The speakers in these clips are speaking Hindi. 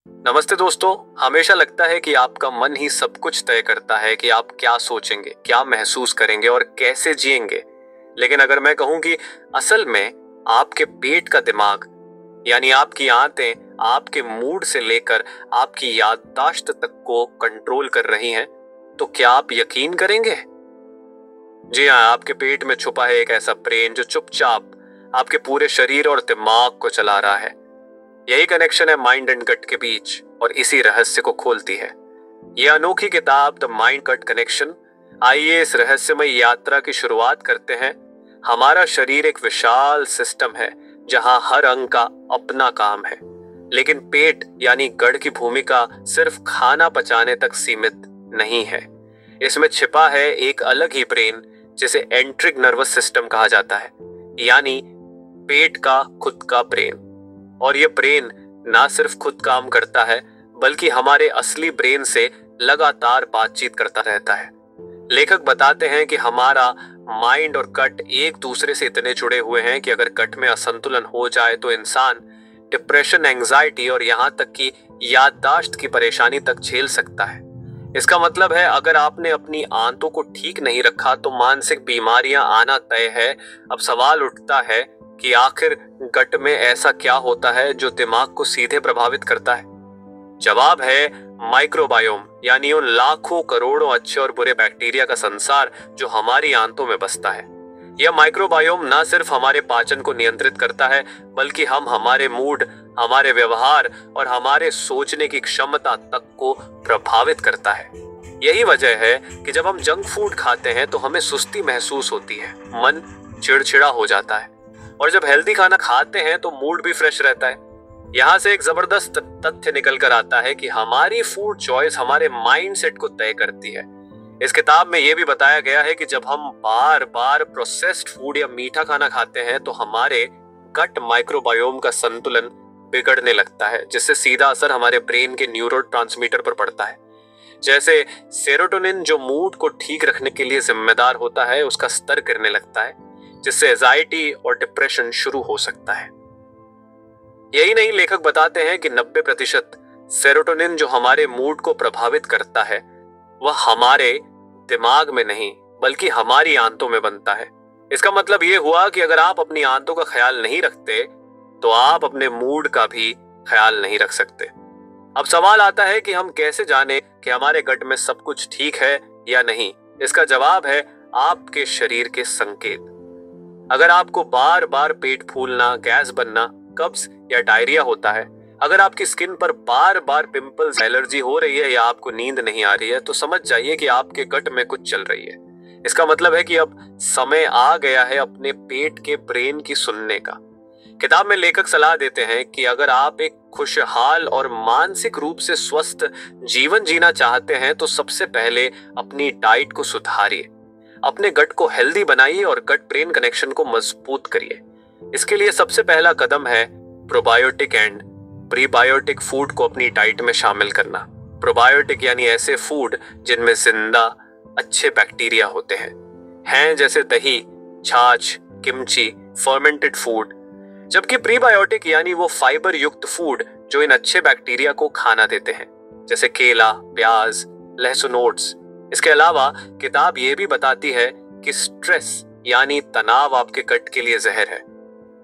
नमस्ते दोस्तों। हमेशा लगता है कि आपका मन ही सब कुछ तय करता है कि आप क्या सोचेंगे, क्या महसूस करेंगे और कैसे जिएंगे। लेकिन अगर मैं कहूं कि असल में आपके पेट का दिमाग यानी आपकी आंतें आपके मूड से लेकर आपकी याददाश्त तक को कंट्रोल कर रही हैं, तो क्या आप यकीन करेंगे? जी हाँ, आपके पेट में छुपा है एक ऐसा ब्रेन जो चुपचाप आपके पूरे शरीर और दिमाग को चला रहा है। यही कनेक्शन है माइंड एंड गट के बीच और इसी रहस्य को खोलती है यह अनोखी किताब द माइंड गट कनेक्शन। आइए इस रहस्यमय यात्रा की शुरुआत करते हैं। हमारा शरीर एक विशाल सिस्टम है जहां हर अंग का अपना काम है, लेकिन पेट यानी गट की भूमिका सिर्फ खाना पचाने तक सीमित नहीं है। इसमें छिपा है एक अलग ही ब्रेन जिसे एंट्रिक नर्वस सिस्टम कहा जाता है, यानी पेट का खुद का ब्रेन। और ये ब्रेन ना सिर्फ खुद काम करता है बल्कि हमारे असली ब्रेन से लगातार बातचीत करता रहता है। लेखक बताते हैं कि हमारा माइंड और गट एक दूसरे से इतने जुड़े हुए हैं कि अगर गट में असंतुलन हो जाए तो इंसान डिप्रेशन, एंजाइटी और यहाँ तक कि याददाश्त की परेशानी तक झेल सकता है। इसका मतलब है अगर आपने अपनी आंतों को ठीक नहीं रखा तो मानसिक बीमारियां आना तय है। अब सवाल उठता है कि आखिर गट में ऐसा क्या होता है जो दिमाग को सीधे प्रभावित करता है? जवाब है माइक्रोबायोम, यानी उन लाखों करोड़ों अच्छे और बुरे बैक्टीरिया का संसार जो हमारी आंतों में बसता है। यह माइक्रोबायोम ना सिर्फ हमारे पाचन को नियंत्रित करता है बल्कि हमारे मूड, हमारे व्यवहार और हमारे सोचने की क्षमता तक को प्रभावित करता है। यही वजह है कि जब हम जंक फूड खाते हैं तो हमें सुस्ती महसूस होती है, मन चिड़चिड़ा हो जाता है, और जब हेल्दी खाना खाते हैं तो मूड भी फ्रेश रहता है। यहाँ से एक जबरदस्त तथ्य निकल कर आता है कि हमारी फूड चॉइस हमारे माइंडसेट को तय करती है। इस किताब में यह भी बताया गया है कि जब हम बार बार प्रोसेस्ड फूड या मीठा खाना खाते हैं तो हमारे गट माइक्रोबायोम का संतुलन बिगड़ने लगता है, जिससे सीधा असर हमारे ब्रेन के न्यूरोट्रांसमीटर पर पड़ता है। जैसे सेरोटोनिन जो मूड को ठीक रखने के लिए जिम्मेदार होता है, उसका स्तर गिरने लगता है, जिससे एंजाइटी और डिप्रेशन शुरू हो सकता है। यही नहीं, लेखक बताते हैं कि 90% सेरोटोनिन जो हमारे मूड को प्रभावित करता है वह हमारे दिमाग में नहीं बल्कि हमारी आंतों में बनता है। इसका मतलब यह हुआ कि अगर आप अपनी आंतों का ख्याल नहीं रखते तो आप अपने मूड का भी ख्याल नहीं रख सकते। अब सवाल आता है कि हम कैसे जाने कि हमारे गट में सब कुछ ठीक है या नहीं? इसका जवाब है आपके शरीर के संकेत। अगर आपको बार बार पेट फूलना, गैस बनना, कब्ज या डायरिया होता है, अगर आपकी स्किन पर बार बार पिंपल्स, एलर्जी हो रही है या आपको नींद नहीं आ रही है, तो समझ जाइए कि आपके गट में कुछ चल रही है। इसका मतलब है कि अब समय आ गया है अपने पेट के ब्रेन की सुनने का। किताब में लेखक सलाह देते हैं कि अगर आप एक खुशहाल और मानसिक रूप से स्वस्थ जीवन जीना चाहते हैं तो सबसे पहले अपनी डाइट को सुधारिए, अपने गट को हेल्दी बनाइए और गट ब्रेन कनेक्शन को मजबूत करिए। इसके लिए सबसे पहला कदम है प्रोबायोटिक एंड प्रीबायोटिक फूड को अपनी डाइट में शामिल करना। प्रोबायोटिक यानी ऐसे फूड जिनमें जिंदा अच्छे बैक्टीरिया होते हैं जैसे दही, छाछ, किमची, फर्मेंटेड फूड। जबकि प्रीबायोटिक यानी वो फाइबर युक्त फूड जो इन अच्छे बैक्टीरिया को खाना देते हैं, जैसे केला, प्याज, लहसुन, ओट्स। इसके अलावा किताब ये भी बताती है कि स्ट्रेस यानी तनाव आपके गट के लिए जहर है।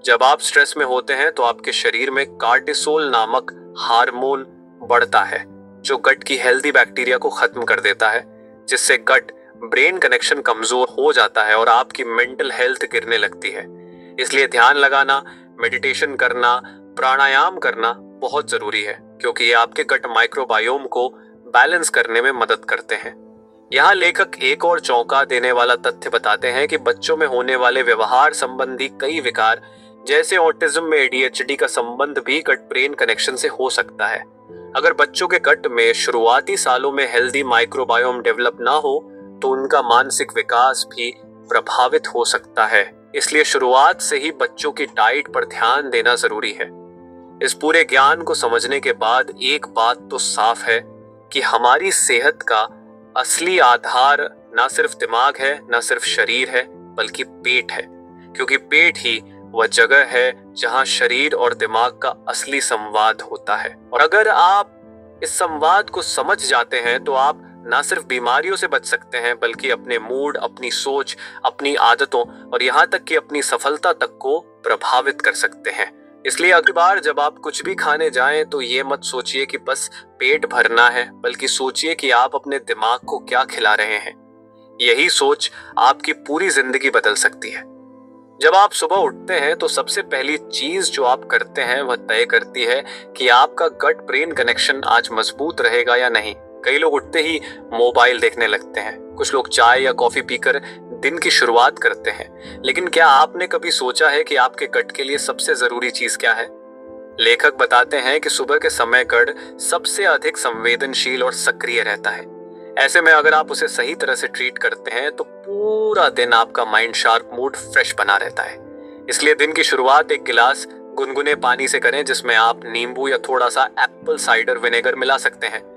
जब आप स्ट्रेस में होते हैं तो आपके शरीर में कार्टिसोल नामक हार्मोन बढ़ता है जो गट की हेल्दी बैक्टीरिया को खत्म कर देता है, जिससे गट ब्रेन कनेक्शन कमजोर हो जाता है और आपकी मेंटल हेल्थ गिरने लगती है। इसलिए ध्यान लगाना, मेडिटेशन करना, प्राणायाम करना बहुत जरूरी है, क्योंकि ये आपके गट माइक्रोबायोम को बैलेंस करने में मदद करते हैं। यहाँ लेखक एक और चौंका देने वाला तथ्य बताते हैं कि बच्चों में होने वाले व्यवहार संबंधी कई विकार जैसे ऑटिज्म में ADHD का संबंध भी गट ब्रेन कनेक्शन से हो सकता है। अगर बच्चों के गट में शुरुआती सालों में हेल्दी माइक्रोबायोम डेवलप ना हो तो उनका मानसिक विकास भी प्रभावित हो सकता है। इसलिए शुरुआत से ही बच्चों की डाइट पर ध्यान देना जरूरी है। इस पूरे ज्ञान को समझने के बाद एक बात तो साफ है कि हमारी सेहत का असली आधार ना सिर्फ दिमाग है, ना सिर्फ शरीर है, बल्कि पेट है, क्योंकि पेट ही वह जगह है जहां शरीर और दिमाग का असली संवाद होता है। और अगर आप इस संवाद को समझ जाते हैं तो आप ना सिर्फ बीमारियों से बच सकते हैं, बल्कि अपने मूड, अपनी सोच, अपनी आदतों और यहाँ तक कि अपनी सफलता तक को प्रभावित कर सकते हैं। इसलिए अगली बार जब आप कुछ भी खाने जाएं तो ये मत सोचिए कि बस पेट भरना है, बल्कि सोचिए कि आप अपने दिमाग को क्या खिला रहे हैं। यही सोच आपकी पूरी जिंदगी बदल सकती है। जब आप सुबह उठते हैं तो सबसे पहली चीज जो आप करते हैं वह तय करती है कि आपका गट ब्रेन कनेक्शन आज मजबूत रहेगा या नहीं। कई लोग उठते ही मोबाइल देखने लगते हैं, कुछ लोग चाय या कॉफी पीकर दिन की शुरुआत करते हैं। लेकिन क्या आपने कभी सोचा है कि आपके गट के लिए सबसे जरूरी चीज क्या है? लेखक बताते हैं कि सुबह के समय गट सबसे अधिक संवेदनशील और सक्रिय रहता है। ऐसे में अगर आप उसे सही तरह से ट्रीट करते हैं तो पूरा दिन आपका माइंड शार्प, मूड फ्रेश बना रहता है। इसलिए दिन की शुरुआत एक गिलास गुनगुने पानी से करें, जिसमें आप नींबू या थोड़ा सा एप्पल साइडर विनेगर मिला सकते हैं।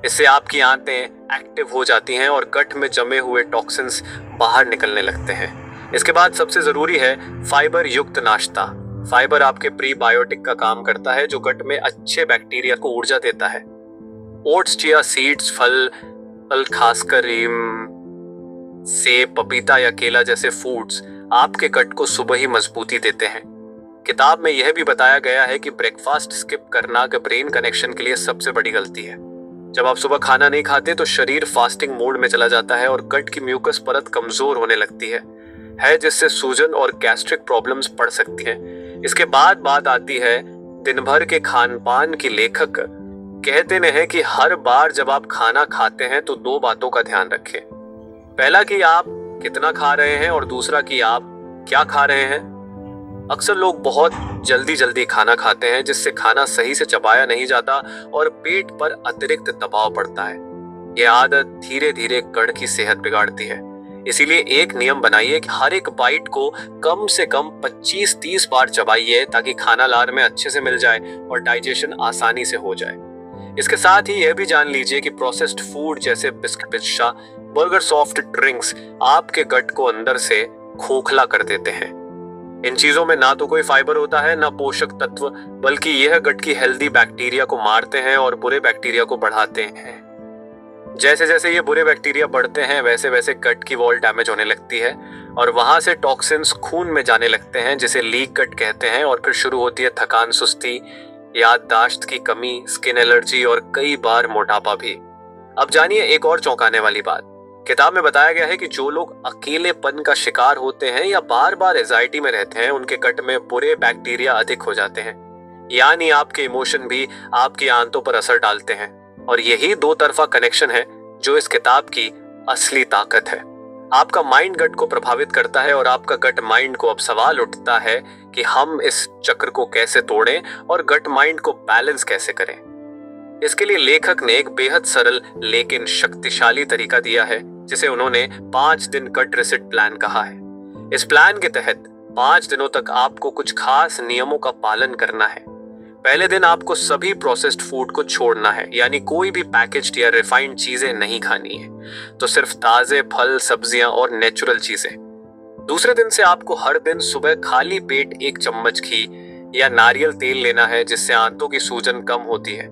इससे आपकी आंतें एक्टिव हो जाती हैं और गट में जमे हुए टॉक्सिन्स बाहर निकलने लगते हैं। इसके बाद सबसे जरूरी है फाइबर युक्त नाश्ता। फाइबर आपके प्रीबायोटिक का काम करता है, जो गट में अच्छे बैक्टीरिया को ऊर्जा देता है। ओट्स, चिया सीड्स, फल खासकर सेब, पपीता या केला जैसे फूड्स आपके गट को सुबह ही मजबूती देते हैं। किताब में यह भी बताया गया है कि ब्रेकफास्ट स्किप करना ब्रेन कनेक्शन के लिए सबसे बड़ी गलती है। जब आप सुबह खाना नहीं खाते तो शरीर फास्टिंग मोड में चला जाता है और गट की म्यूकस परत कमजोर होने लगती है जिससे सूजन और गैस्ट्रिक प्रॉब्लम्स बढ़ सकती हैं। इसके बाद बात आती है दिन भर के खान पान की। लेखक कहते हैं कि हर बार जब आप खाना खाते हैं तो दो बातों का ध्यान रखें। पहला कि आप कितना खा रहे हैं और दूसरा कि आप क्या खा रहे हैं। अक्सर लोग बहुत जल्दी खाना खाते हैं, जिससे खाना सही से चबाया नहीं जाता और पेट पर अतिरिक्त दबाव पड़ता है। यह आदत धीरे धीरे गट की सेहत बिगाड़ती है। इसीलिए एक नियम बनाइए कि हर एक बाइट को कम से कम 25-30 बार चबाइए, ताकि खाना लार में अच्छे से मिल जाए और डाइजेशन आसानी से हो जाए। इसके साथ ही यह भी जान लीजिए कि प्रोसेस्ड फूड जैसे biscuit, pizza, burger, soft drinks आपके गट को अंदर से खोखला कर देते हैं। इन चीजों में ना तो कोई फाइबर होता है, ना पोषक तत्व, बल्कि यह गट की हेल्दी बैक्टीरिया को मारते हैं और बुरे बैक्टीरिया को बढ़ाते हैं। जैसे जैसे ये बुरे बैक्टीरिया बढ़ते हैं वैसे वैसे गट की वॉल डैमेज होने लगती है और वहां से टॉक्सिन्स खून में जाने लगते हैं, जिसे लीक गट कहते हैं। और फिर शुरू होती है थकान, सुस्ती, याददाश्त की कमी, स्किन एलर्जी और कई बार मोटापा भी। अब जानिए एक और चौंकाने वाली बात। किताब में बताया गया है कि जो लोग अकेलेपन का शिकार होते हैं या बार बार एंजाइटी में रहते हैं, उनके गट में बुरे बैक्टीरिया अधिक हो जाते हैं। यानी आपके इमोशन भी आपकी आंतों पर असर डालते हैं। और यही दो तरफा कनेक्शन है जो इस किताब की असली ताकत है। आपका माइंड गट को प्रभावित करता है और आपका गट माइंड को। अब सवाल उठता है कि हम इस चक्र को कैसे तोड़ें और गट माइंड को बैलेंस कैसे करें। इसके लिए लेखक ने एक बेहद सरल लेकिन शक्तिशाली तरीका दिया है, जिसे उन्होंने 5 दिन गट रिसेट प्लान कहा है। इस प्लान के तहत 5 दिनों तक आपको कुछ खास नियमों का पालन करना है। पहले दिन आपको सभी प्रोसेस्ड फूड को छोड़ना है, यानी कोई भी पैकेज्ड या रिफाइंड चीजें नहीं खानी है, तो सिर्फ ताजे फल, सब्जियां और नेचुरल चीजें। दूसरे दिन से आपको हर दिन सुबह खाली पेट 1 चम्मच घी या नारियल तेल लेना है, जिससे आंतों की सूजन कम होती है।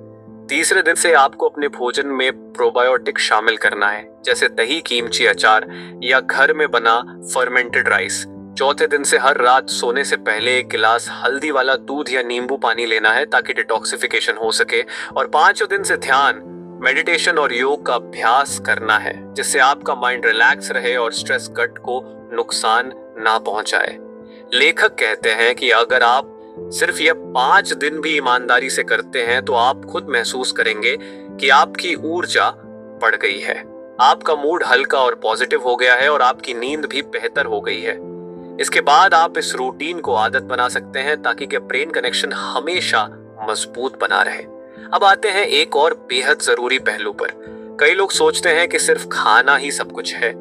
तीसरे दिन से आपको अपने भोजन में प्रोबायोटिक शामिल करना है, जैसे दही, कीमची, अचार या घर में बना फर्मेंटेड राइस। चौथे दिन से हर रात सोने से पहले 1 गिलास हल्दी वाला दूध या नींबू पानी लेना है, ताकि डिटॉक्सिफिकेशन हो सके। और 5वें दिन से ध्यान, मेडिटेशन और योग का अभ्यास करना है, जिससे आपका माइंड रिलैक्स रहे और स्ट्रेस गट को नुकसान ना पहुंचाए। लेखक कहते हैं कि अगर आप सिर्फ ये 5 दिन भी ईमानदारी से करते हैं तो आप खुद महसूस करेंगे कि आपकी ऊर्जा बढ़ गई है, आपका मूड हल्का और पॉजिटिव हो गया है और आपकी नींद भी बेहतर हो गई है। इसके बाद आप इस रूटीन को आदत बना सकते हैं, ताकि ब्रेन कनेक्शन हमेशा मजबूत बना रहे। अब आते हैं एक और बेहद जरूरी पहलू पर। कई लोग सोचते हैं कि सिर्फ खाना ही सब कुछ है,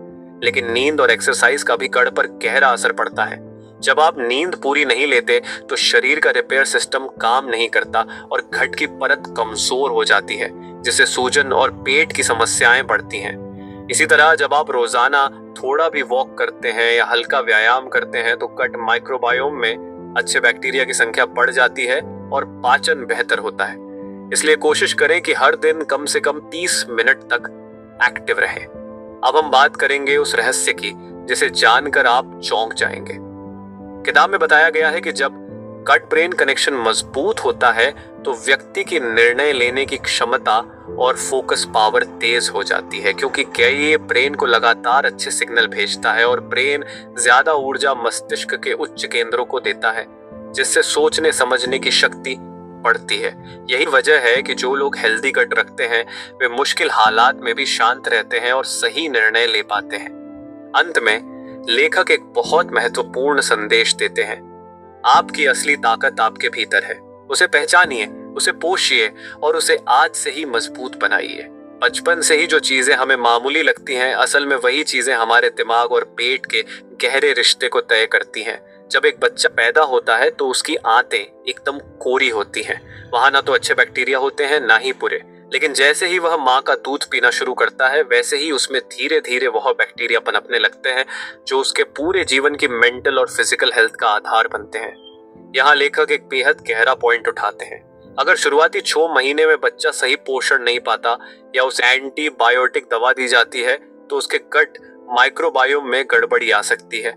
लेकिन नींद और एक्सरसाइज का भी गट पर गहरा असर पड़ता है। जब आप नींद पूरी नहीं लेते तो शरीर का रिपेयर सिस्टम काम नहीं करता और गट की परत कमजोर हो जाती है, जिससे सूजन और पेट की समस्याएं बढ़ती हैं। इसी तरह जब आप रोजाना थोड़ा भी वॉक करते हैं या हल्का व्यायाम करते हैं तो गट माइक्रोबायोम में अच्छे बैक्टीरिया की संख्या बढ़ जाती है और पाचन बेहतर होता है। इसलिए कोशिश करें कि हर दिन कम से कम 30 मिनट तक एक्टिव रहें। अब हम बात करेंगे उस रहस्य की जिसे जानकर आप चौंक जाएंगे। किताब में बताया गया है कि जब गट ब्रेन कनेक्शन मजबूत होता है तो व्यक्ति की निर्णय लेने की क्षमता और फोकस पावर तेज हो जाती है, क्योंकि ये ब्रेन को लगातार अच्छे सिग्नल भेजता है और ब्रेन ज्यादा ऊर्जा मस्तिष्क के उच्च केंद्रों को देता है, जिससे सोचने समझने की शक्ति बढ़ती है। यही वजह है कि जो लोग हेल्दी गट रखते हैं वे मुश्किल हालात में भी शांत रहते हैं और सही निर्णय ले पाते हैं। अंत में लेखक एक बहुत महत्वपूर्ण संदेश देते हैं। आपकी असली ताकत आपके भीतर है। उसे पहचानिए, उसे पोषिए और उसे आज से ही मजबूत बनाइए। बचपन से ही जो चीजें हमें मामूली लगती हैं, असल में वही चीजें हमारे दिमाग और पेट के गहरे रिश्ते को तय करती हैं। जब एक बच्चा पैदा होता है तो उसकी आंतें एकदम कोरी होती हैं। वहां ना तो अच्छे बैक्टीरिया होते हैं ना ही बुरे, लेकिन जैसे ही वह माँ का दूध पीना शुरू करता है वैसे ही उसमें धीरे धीरे वह बैक्टीरिया पनपने लगते हैं जो उसके पूरे जीवन की मेंटल और फिजिकल हेल्थ का आधार बनते हैं। यहाँ लेखक एक बेहद गहरा पॉइंट उठाते हैं। अगर शुरुआती 6 महीने में बच्चा सही पोषण नहीं पाता या उसे एंटीबायोटिक दवा दी जाती है तो उसके गट माइक्रोबायोम में गड़बड़ी आ सकती है,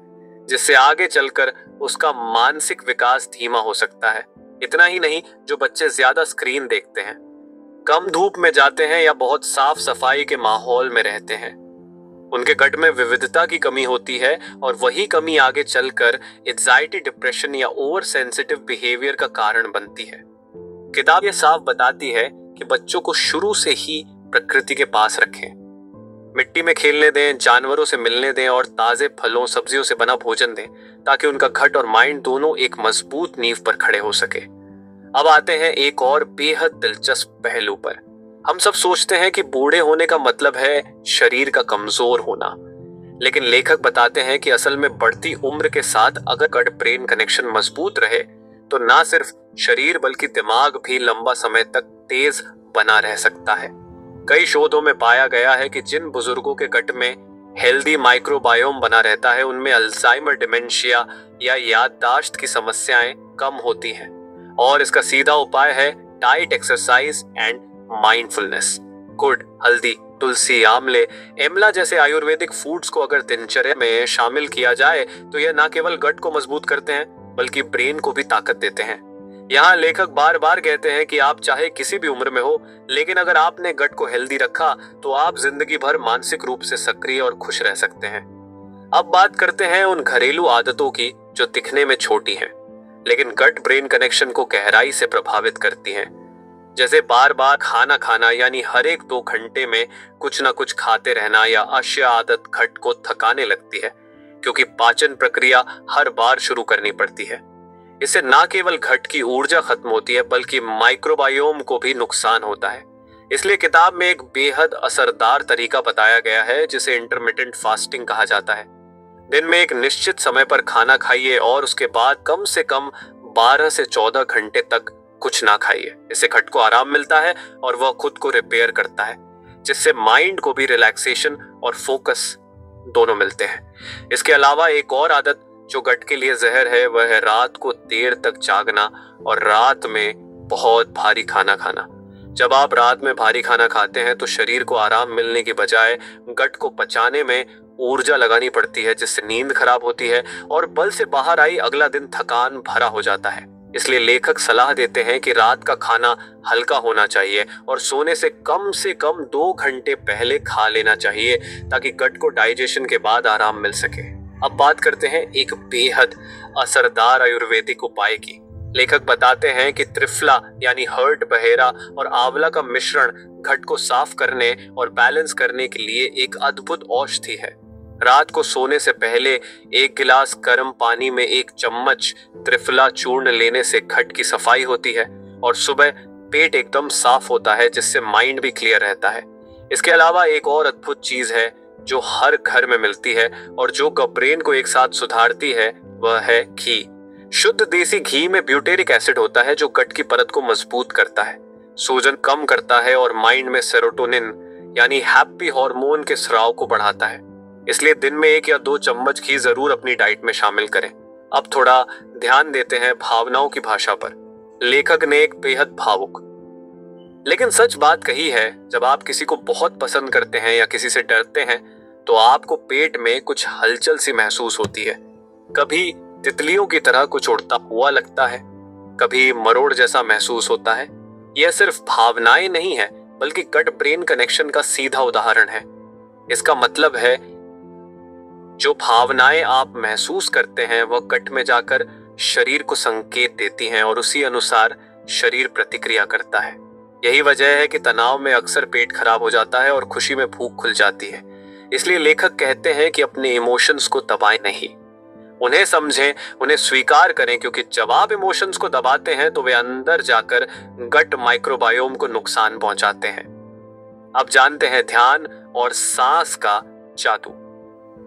जिससे आगे चलकर उसका मानसिक विकास धीमा हो सकता है। इतना ही नहीं, जो बच्चे ज्यादा स्क्रीन देखते हैं, कम धूप में जाते हैं या बहुत साफ सफाई के माहौल में रहते हैं, उनके गट में विविधता की कमी होती है और वही कमी आगे चलकर एंजाइटी, डिप्रेशन या ओवर सेंसिटिव बिहेवियर का कारण बनती है। किताब ये साफ बताती है कि बच्चों को शुरू से ही प्रकृति के पास रखें, मिट्टी में खेलने दें, जानवरों से मिलने दें और ताजे फलों सब्जियों से बना भोजन दें, ताकि उनका गट और माइंड दोनों एक मजबूत नींव पर खड़े हो सके। अब आते हैं एक और बेहद दिलचस्प पहलू पर। हम सब सोचते हैं कि बूढ़े होने का मतलब है शरीर का कमजोर होना, लेकिन लेखक बताते हैं कि असल में बढ़ती उम्र के साथ अगर गट ब्रेन कनेक्शन मजबूत रहे तो ना सिर्फ शरीर बल्कि दिमाग भी लंबा समय तक तेज बना रह सकता है। कई शोधों में पाया गया है कि जिन बुजुर्गों के गट में हेल्दी माइक्रोबायोम बना रहता है उनमें अल्जाइमर, डिमेंशिया या याददाश्त की समस्याएं कम होती हैं, और इसका सीधा उपाय है डाइट, एक्सरसाइज एंड माइंडफुलनेस। गुड़, हल्दी, तुलसी, आंवले, एमला जैसे आयुर्वेदिक फूड्स को अगर दिनचर्या में शामिल किया जाए तो यह न केवल गट को मजबूत करते हैं बल्कि ब्रेन को भी ताकत देते हैं। यहाँ लेखक बार बार कहते हैं कि आप चाहे किसी भी उम्र में हो, लेकिन अगर आपने गट को हेल्दी रखा तो आप जिंदगी भर मानसिक रूप से सक्रिय और खुश रह सकते हैं। अब बात करते हैं उन घरेलू आदतों की जो दिखने में छोटी हैं लेकिन गट ब्रेन कनेक्शन को गहराई से प्रभावित करती हैं। जैसे बार बार खाना खाना, यानी हर एक 2 घंटे में कुछ ना कुछ खाते रहना, या आशिया आदत गट को थकाने लगती है क्योंकि पाचन प्रक्रिया हर बार शुरू करनी पड़ती है। इससे न केवल गट की ऊर्जा खत्म होती है बल्कि माइक्रोबायोम को भी नुकसान होता है। इसलिए किताब में एक बेहद असरदार तरीका बताया गया है जिसे इंटरमिटेंट फास्टिंग कहा जाता है। दिन में एक निश्चित समय पर खाना खाइए और उसके बाद कम से कम 12 से 14 घंटे तक कुछ ना खाइए। इससे गट को आराम मिलता है और वह खुद को रिपेयर करता है, जिससे माइंड को भी रिलैक्सेशन और फोकस दोनों मिलते हैं। इसके अलावा एक और आदत जो गट के लिए जहर है वह है रात को देर तक जागना और रात में बहुत भारी खाना खाना। जब आप रात में भारी खाना खाते हैं तो शरीर को आराम मिलने की बजाय गट को पचाने में ऊर्जा लगानी पड़ती है, जिससे नींद खराब होती है और बल से बाहर आई अगला दिन थकान भरा हो जाता है। इसलिए लेखक सलाह देते हैं कि रात का खाना हल्का होना चाहिए और सोने से कम 2 घंटे पहले खा लेना चाहिए ताकि गट को डाइजेशन के बाद आराम मिल सके। अब बात करते हैं एक बेहद असरदार आयुर्वेदिक उपाय की। लेखक बताते हैं कि त्रिफला यानी हर्ट, बहेरा और आंवला का मिश्रण गट को साफ करने और बैलेंस करने के लिए एक अद्भुत औषधि है। रात को सोने से पहले 1 गिलास गर्म पानी में 1 चम्मच त्रिफला चूर्ण लेने से गट की सफाई होती है और सुबह पेट एकदम साफ होता है, जिससे माइंड भी क्लियर रहता है। इसके अलावा एक और अद्भुत चीज है जो हर घर में मिलती है और जो ब्रेन को एक साथ सुधारती है, वह है घी। शुद्ध देसी घी में ब्यूटेरिक एसिड होता है जो गट की परत को मजबूत करता है, सूजन कम करता है और माइंड में सेरोटोनिन यानी हैप्पी हार्मोन के स्राव को बढ़ाता है। इसलिए दिन में 1 या 2 चम्मच घी जरूर अपनी डाइट में शामिल करें। अब थोड़ा ध्यान देते हैं भावनाओं की भाषा पर। लेखक ने एक बेहद भावुक लेकिन सच बात कही है, जब आप किसी को बहुत पसंद करते हैं या किसी से डरते हैं तो आपको पेट में कुछ हलचल सी महसूस होती है। कभी तितलियों की तरह कुछ उड़ता हुआ लगता है, कभी मरोड़ जैसा महसूस होता है। यह सिर्फ भावनाएं नहीं है बल्कि गट ब्रेन कनेक्शन का सीधा उदाहरण है। इसका मतलब है जो भावनाएं आप महसूस करते हैं वह गट में जाकर शरीर को संकेत देती हैं और उसी अनुसार शरीर प्रतिक्रिया करता है। यही वजह है कि तनाव में अक्सर पेट खराब हो जाता है और खुशी में भूख खुल जाती है। इसलिए लेखक कहते हैं कि अपने इमोशंस को दबाएं नहीं, उन्हें समझें, उन्हें स्वीकार करें, क्योंकि जब आप इमोशंस को दबाते हैं तो वे अंदर जाकर गट माइक्रोबायोम को नुकसान पहुंचाते हैं। अब जानते हैं ध्यान और सांस का जादू।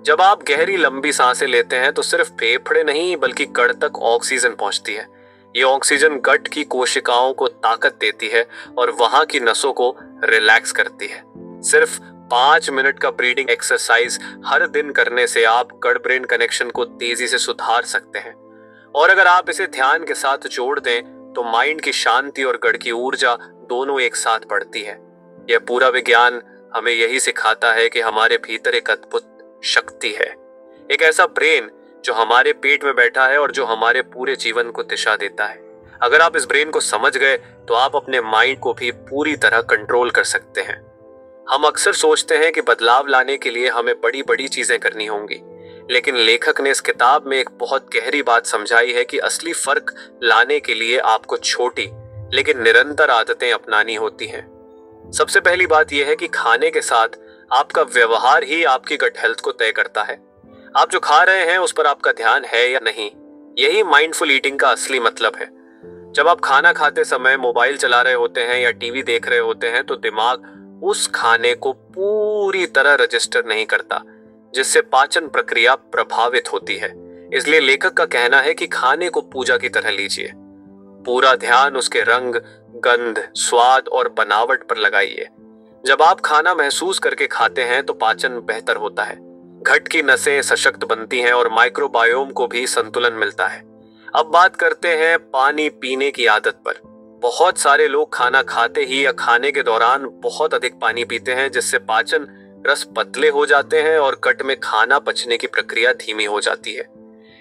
जब आप गहरी लंबी सांसें लेते हैं तो सिर्फ फेफड़े नहीं बल्कि गट तक ऑक्सीजन पहुंचती है। ये ऑक्सीजन गट की कोशिकाओं को ताकत देती है और वहां की नसों को रिलैक्स करती है। सिर्फ 5 मिनट का ब्रीदिंग एक्सरसाइज हर दिन करने से आप गट ब्रेन कनेक्शन को तेजी से सुधार सकते हैं। और अगर आप इसे ध्यान के साथ जोड़ दें तो माइंड की शांति और गट की ऊर्जा दोनों एक साथ बढ़ती है। यह पूरा विज्ञान हमें यही सिखाता है कि हमारे भीतर एक अद्भुत शक्ति है, एक ऐसा ब्रेन जो हमारे पेट में बैठा है और जो हमारे पूरे जीवन को दिशा देता है। अगर आप इस ब्रेन को समझ गए तो आप अपने माइंड को भी पूरी तरह कंट्रोल कर सकते हैं। हम अक्सर सोचते हैं कि बदलाव लाने के लिए हमें बड़ी बड़ी चीजें करनी होंगी, लेकिन लेखक ने इस किताब में एक बहुत गहरी बात समझाई है कि असली फर्क लाने के लिए आपको छोटी लेकिन निरंतर आदतें अपनानी होती हैं। सबसे पहली बात यह है कि खाने के साथ आपका व्यवहार ही आपकी गट हेल्थ को तय करता है। आप जो खा रहे हैं उस पर आपका ध्यान है या नहीं, यही माइंडफुल ईटिंग का असली मतलब है। जब आप खाना खाते समय मोबाइल चला रहे होते हैं या टीवी देख रहे होते हैं तो दिमाग उस खाने को पूरी तरह रजिस्टर नहीं करता, जिससे पाचन प्रक्रिया प्रभावित होती है। इसलिए लेखक का कहना है कि खाने को पूजा की तरह लीजिए। पूरा ध्यान उसके रंग, गंध, स्वाद और बनावट पर लगाइए। जब आप खाना महसूस करके खाते हैं तो पाचन बेहतर होता है, गट की नसें सशक्त बनती हैं और माइक्रोबायोम को भी संतुलन मिलता है। अब बात करते हैं पानी पीने की आदत पर। बहुत सारे लोग खाना खाते ही या खाने के दौरान बहुत अधिक पानी पीते हैं, जिससे पाचन रस पतले हो जाते हैं और गट में खाना पचने की प्रक्रिया धीमी हो जाती है।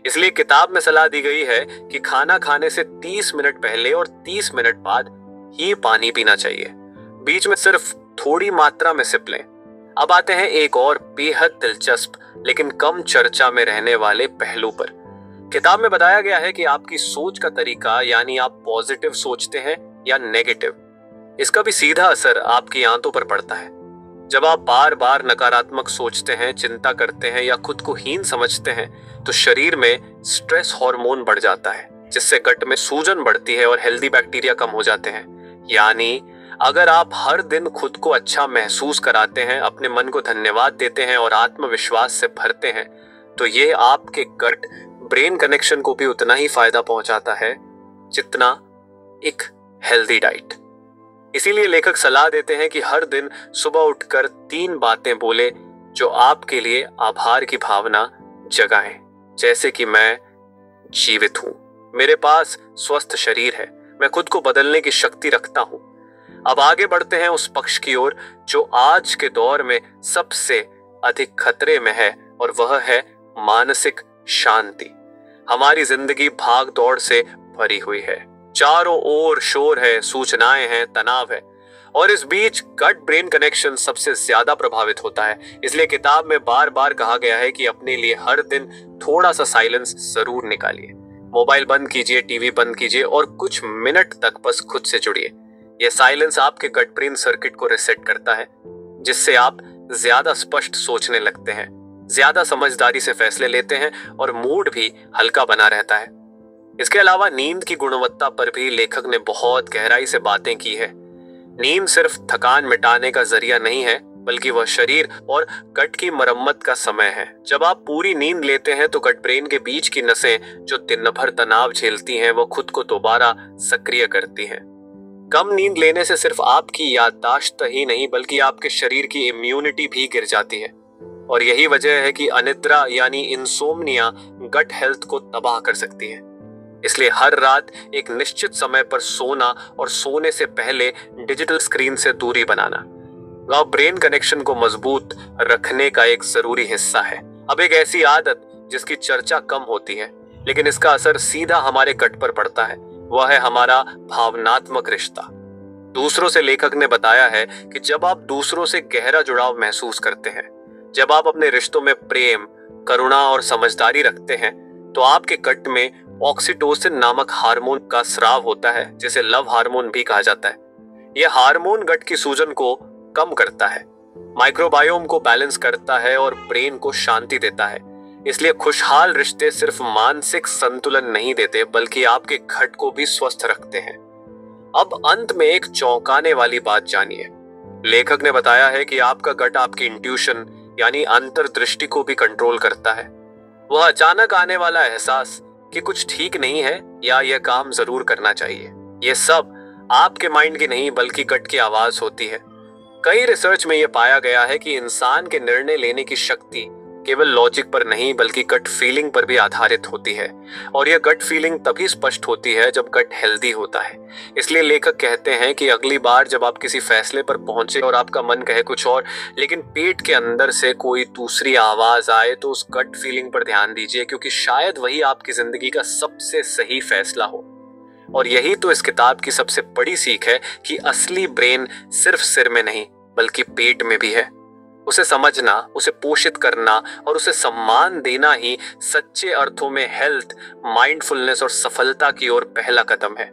इसलिए किताब में सलाह दी गई है कि खाना खाने से 30 मिनट पहले और 30 मिनट बाद ही पानी पीना चाहिए। बीच में सिर्फ थोड़ी मात्रा में सिप लें। अब आते हैं एक और बेहद दिलचस्प लेकिन कम चर्चा में रहने वाले पहलू पर। किताब में बताया गया है कि आपकी सोच का तरीका, यानी आप पॉजिटिव सोचते हैं या नेगेटिव, इसका भी सीधा असर आपकी आंतों पर पड़ता है। जब आप बार बार नकारात्मक सोचते हैं, चिंता करते हैं या खुद को हीन समझते हैं तो शरीर में स्ट्रेस हार्मोन बढ़ जाता है, जिससे गट में सूजन बढ़ती है और हेल्दी बैक्टीरिया कम हो जाते हैं। यानी अगर आप हर दिन खुद को अच्छा महसूस कराते हैं, अपने मन को धन्यवाद देते हैं और आत्मविश्वास से भरते हैं, तो ये आपके गट ब्रेन कनेक्शन को भी उतना ही फायदा पहुंचाता है जितना एक हेल्दी डाइट। इसीलिए लेखक सलाह देते हैं कि हर दिन सुबह उठकर 3 बातें बोले जो आपके लिए आभार की भावना जगाएं, जैसे कि मैं जीवित हूं, मेरे पास स्वस्थ शरीर है, मैं खुद को बदलने की शक्ति रखता हूं। अब आगे बढ़ते हैं उस पक्ष की ओर जो आज के दौर में सबसे अधिक खतरे में है, और वह है मानसिक शांति। हमारी जिंदगी भाग दौड़ से भरी हुई है, चारों ओर शोर है, सूचनाएं हैं, तनाव है, और इस बीच गट ब्रेन कनेक्शन सबसे ज्यादा प्रभावित होता है। इसलिए किताब में बार बार कहा गया है कि अपने लिए हर दिन थोड़ा सा साइलेंस जरूर निकालिए। मोबाइल बंद कीजिए, टीवी बंद कीजिए और कुछ मिनट तक बस खुद से जुड़िए। यह साइलेंस आपके गट ब्रेन सर्किट को रिसेट करता है, जिससे आप ज्यादा स्पष्ट सोचने लगते हैं, ज्यादा समझदारी से फैसले लेते हैं और मूड भी हल्का बना रहता है। इसके अलावा नींद की गुणवत्ता पर भी लेखक ने बहुत गहराई से बातें की है। नींद सिर्फ थकान मिटाने का जरिया नहीं है, बल्कि वह शरीर और गट की मरम्मत का समय है। जब आप पूरी नींद लेते हैं तो गट ब्रेन के बीच की नसें जो दिन भर तनाव झेलती हैं, वो खुद को दोबारा सक्रिय करती हैं। कम नींद लेने से सिर्फ आपकी याददाश्त ही नहीं बल्कि आपके शरीर की इम्यूनिटी भी गिर जाती है। और यही वजह है कि अनिद्रा यानी इंसोम्निया गट हेल्थ को तबाह कर सकती है। इसलिए हर रात एक निश्चित समय पर सोना और सोने से पहले डिजिटल स्क्रीन से दूरी बनाना ब्रेन कनेक्शन को मजबूत रखने का एक जरूरी हिस्सा है। अब एक ऐसी आदत जिसकी चर्चा कम होती है लेकिन इसका असर सीधा हमारे गट पर पड़ता है, वह है हमारा भावनात्मक रिश्ता। दूसरों से लेखक ने बताया है कि जब आप दूसरों से गहरा जुड़ाव महसूस करते हैं, जब आप अपने रिश्तों में प्रेम, करुणा और समझदारी रखते हैं, तो आपके गट में ऑक्सीटोसिन नामक हार्मोन का स्राव होता है, जिसे लव हार्मोन भी कहा जाता है। यह हार्मोन गट की सूजन को कम करता है, माइक्रोबायोम को बैलेंस करता है और ब्रेन को शांति देता है। इसलिए खुशहाल रिश्ते सिर्फ मानसिक संतुलन नहीं देते बल्कि आपके गट को भी स्वस्थ रखते हैं। अब अंत में एक चौंकाने वाली बात जानिए। लेखक ने बताया है कि आपका गट आपकी इंट्यूशन यानी अंतर्दृष्टि को भी कंट्रोल करता है। वह अचानक आने वाला एहसास कि कुछ ठीक नहीं है या यह काम जरूर करना चाहिए, यह सब आपके माइंड की नहीं बल्कि गट की आवाज होती है। कई रिसर्च में यह पाया गया है कि इंसान के निर्णय लेने की शक्ति केवल लॉजिक पर नहीं बल्कि गट फीलिंग पर भी आधारित होती है, और यह गट फीलिंग तभी स्पष्ट होती है जब गट हेल्दी होता है। इसलिए लेखक कहते हैं कि अगली बार जब आप किसी फैसले पर पहुंचे और आपका मन कहे कुछ और लेकिन पेट के अंदर से कोई दूसरी आवाज आए, तो उस गट फीलिंग पर ध्यान दीजिए, क्योंकि शायद वही आपकी जिंदगी का सबसे सही फैसला हो। और यही तो इस किताब की सबसे बड़ी सीख है कि असली ब्रेन सिर्फ सिर में नहीं बल्कि पेट में भी है। उसे समझना, उसे पोषित करना और उसे सम्मान देना ही सच्चे अर्थों में हेल्थ, माइंडफुलनेस और सफलता की ओर पहला कदम है।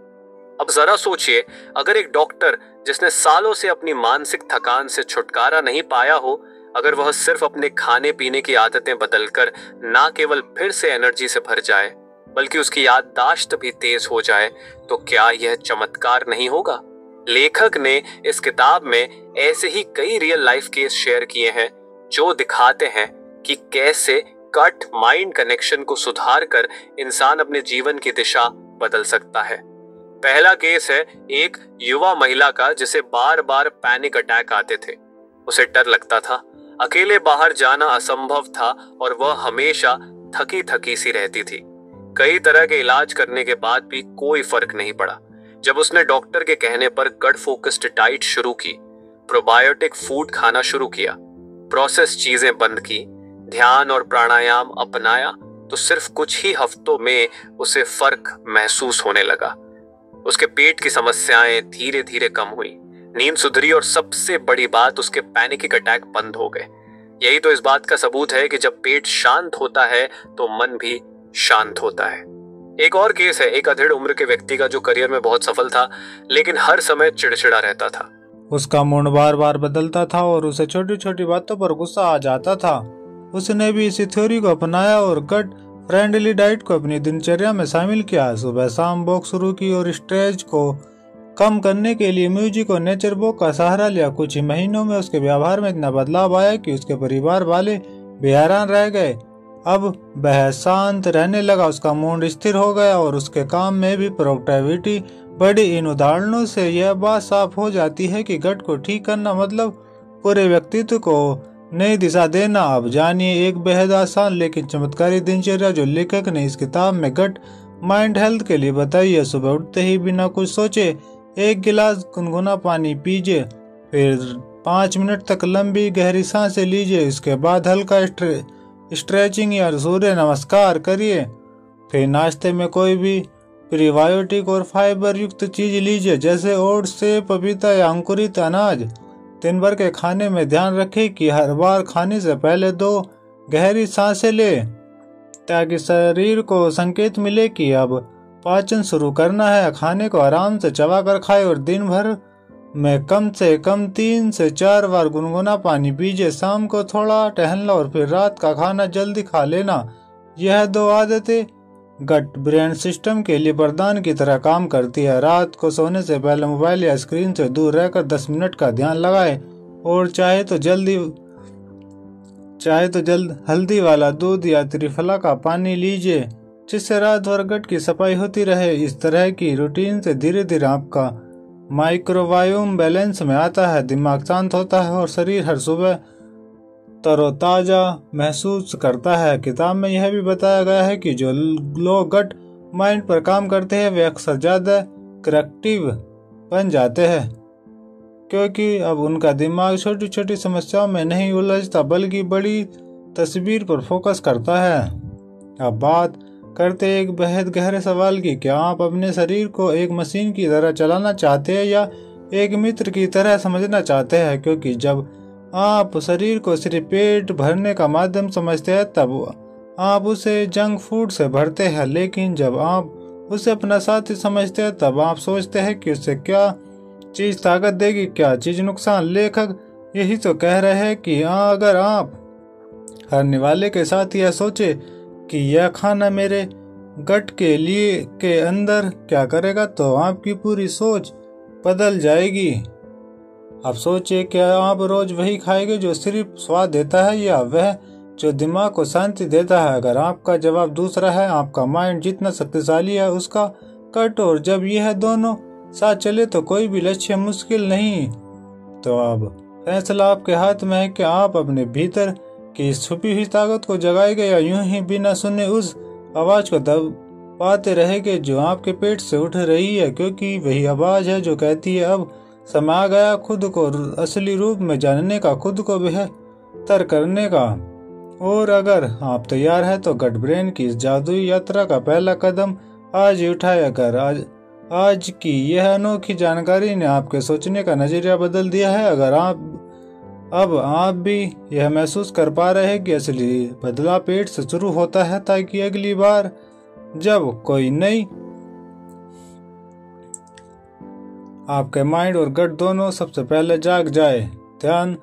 अब जरा सोचिए, अगर एक डॉक्टर जिसने सालों से अपनी मानसिक थकान से छुटकारा नहीं पाया हो, अगर वह सिर्फ अपने खाने पीने की आदतें बदलकर ना केवल फिर से एनर्जी से भर जाए बल्कि उसकी याददाश्त भी तेज हो जाए, तो क्या यह चमत्कार नहीं होगा? लेखक ने इस किताब में ऐसे ही कई रियल लाइफ केस शेयर किए हैं जो दिखाते हैं कि कैसे गट माइंड कनेक्शन को सुधार कर इंसान अपने जीवन की दिशा बदल सकता है। पहला केस है एक युवा महिला का जिसे बार बार पैनिक अटैक आते थे। उसे डर लगता था, अकेले बाहर जाना असंभव था और वह हमेशा थकी थकी सी रहती थी। कई तरह के इलाज करने के बाद भी कोई फर्क नहीं पड़ा। जब उसने डॉक्टर के कहने पर गट फोकस्ड डाइट शुरू की, प्रोबायोटिक फूड खाना शुरू किया, प्रोसेस चीजें बंद की, ध्यान और प्राणायाम अपनाया, तो सिर्फ कुछ ही हफ्तों में उसे फर्क महसूस होने लगा। उसके पेट की समस्याएं धीरे धीरे कम हुई, नींद सुधरी और सबसे बड़ी बात, उसके पैनिक अटैक बंद हो गए। यही तो इस बात का सबूत है कि जब पेट शांत होता है तो मन भी शांत होता है। एक और केस है एक अधेड़ उम्र के व्यक्ति का जो करियर में बहुत सफल था लेकिन हर समय चिड़चिड़ा रहता था। उसका मूड बार बार बदलता था और उसे छोटी छोटी बातों पर गुस्सा आ जाता था। उसने भी इसी थ्योरी को अपनाया और गट फ्रेंडली डाइट को अपनी दिनचर्या में शामिल किया। सुबह शाम वॉक शुरू की और स्ट्रेस को कम करने के लिए म्यूजिक और नेचर वॉक का सहारा लिया। कुछ ही महीनों में उसके व्यवहार में इतना बदलाव आया कि उसके परिवार वाले भी हैरान रह गए। अब वह शांत रहने लगा, उसका मूड स्थिर हो गया और उसके काम में भी प्रोडक्टिविटी बढ़ी। इन उदाहरणों से यह बात साफ हो जाती है कि गट को ठीक करना मतलब पूरे व्यक्तित्व को नई दिशा देना। अब जानिए एक बेहद आसान लेकिन चमत्कारी दिनचर्या जो लेखक ने इस किताब में गट माइंड हेल्थ के लिए बताई है। सुबह उठते ही बिना कुछ सोचे 1 गिलास गुनगुना पानी पीजिए, फिर 5 मिनट तक लंबी गहरी सांसें लीजिए, इसके बाद हल्का स्ट्रेचिंग या सूर्य नमस्कार करिए। फिर नाश्ते में कोई भी प्रीबायोटिक और फाइबर युक्त चीज लीजिए जैसे ओट्स, सेब, पपीता या अंकुरित अनाज। दिन भर के खाने में ध्यान रखें कि हर बार खाने से पहले 2 गहरी सांसें लें ताकि शरीर को संकेत मिले कि अब पाचन शुरू करना है। खाने को आराम से चबाकर खाएं और दिन भर में कम से कम 3 से 4 बार गुनगुना पानी पीजिए। शाम को थोड़ा टहलना और फिर रात का खाना जल्दी खा लेना। यह 2 आदतें गट ब्रेन सिस्टम के लिए वरदान की तरह काम करती है। रात को सोने से पहले मोबाइल या स्क्रीन से दूर रहकर 10 मिनट का ध्यान लगाएं और चाहे तो जल्द हल्दी वाला दूध या त्रिफला का पानी लीजिए जिससे रात भर गट की सफाई होती रहे। इस तरह की रूटीन से धीरे धीरे आपका माइक्रोबायोम बैलेंस में आता है, दिमाग शांत होता है और शरीर हर सुबह तरोताजा महसूस करता है। किताब में यह भी बताया गया है कि जो लोग गट माइंड पर काम करते हैं वे अक्सर ज़्यादा क्रिएटिव बन जाते हैं, क्योंकि अब उनका दिमाग छोटी छोटी समस्याओं में नहीं उलझता बल्कि बड़ी तस्वीर पर फोकस करता है। अब बात करते एक बेहद गहरे सवाल की, क्या आप अपने शरीर को एक मशीन की तरह चलाना चाहते हैं या एक मित्र की तरह समझना चाहते हैं? क्योंकि जब आप शरीर को सिर्फ पेट भरने का माध्यम समझते हैं तब आप उसे जंक फूड से भरते हैं, लेकिन जब आप उसे अपना साथी समझते हैं तब आप सोचते हैं कि उससे क्या चीज ताकत देगी, क्या चीज नुकसान। लेखक यही तो कह रहे हैं कि अगर आप हारने वाले के साथ यह सोचे कि यह खाना मेरे गट के लिए के अंदर क्या करेगा, तो आपकी पूरी सोच बदल जाएगी। आप सोचिए, क्या आप रोज वही खाएंगे जो सिर्फ स्वाद देता है या वह जो दिमाग को शांति देता है? अगर आपका जवाब दूसरा है, आपका माइंड जितना शक्तिशाली है उसका कट, और जब यह दोनों साथ चले तो कोई भी लक्ष्य मुश्किल नहीं। तो अब फैसला आपके हाथ में है कि आप अपने भीतर की इस छुपी हुई ताकत को जगाएंगे या यूं ही बिना सुने उस आवाज को दबाते रहेंगे जो आपके पेट से उठ रही है, क्योंकि वही आवाज है जो कहती है अब समय आ गया खुद को असली रूप में जानने का, खुद को बेहतर करने का। और अगर आप तैयार हैं तो गट ब्रेन की इस जादुई यात्रा का पहला कदम आज ही उठाए। अगर आज की यह अनोखी जानकारी ने आपके सोचने का नजरिया बदल दिया है, अगर आप भी यह महसूस कर पा रहे हैं कि असली बदलाव पेट से शुरू होता है, ताकि अगली बार जब कोई नई आपके माइंड और गट दोनों सबसे पहले जाग जाए। ध्यान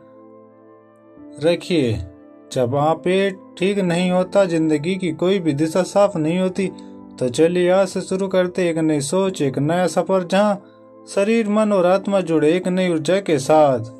रखिए, जब आप पेट ठीक नहीं होता, जिंदगी की कोई भी दिशा साफ नहीं होती, तो चलिए आज से शुरू करते एक नई सोच, एक नया सफर जहां शरीर, मन और आत्मा जुड़े एक नई ऊर्जा के साथ।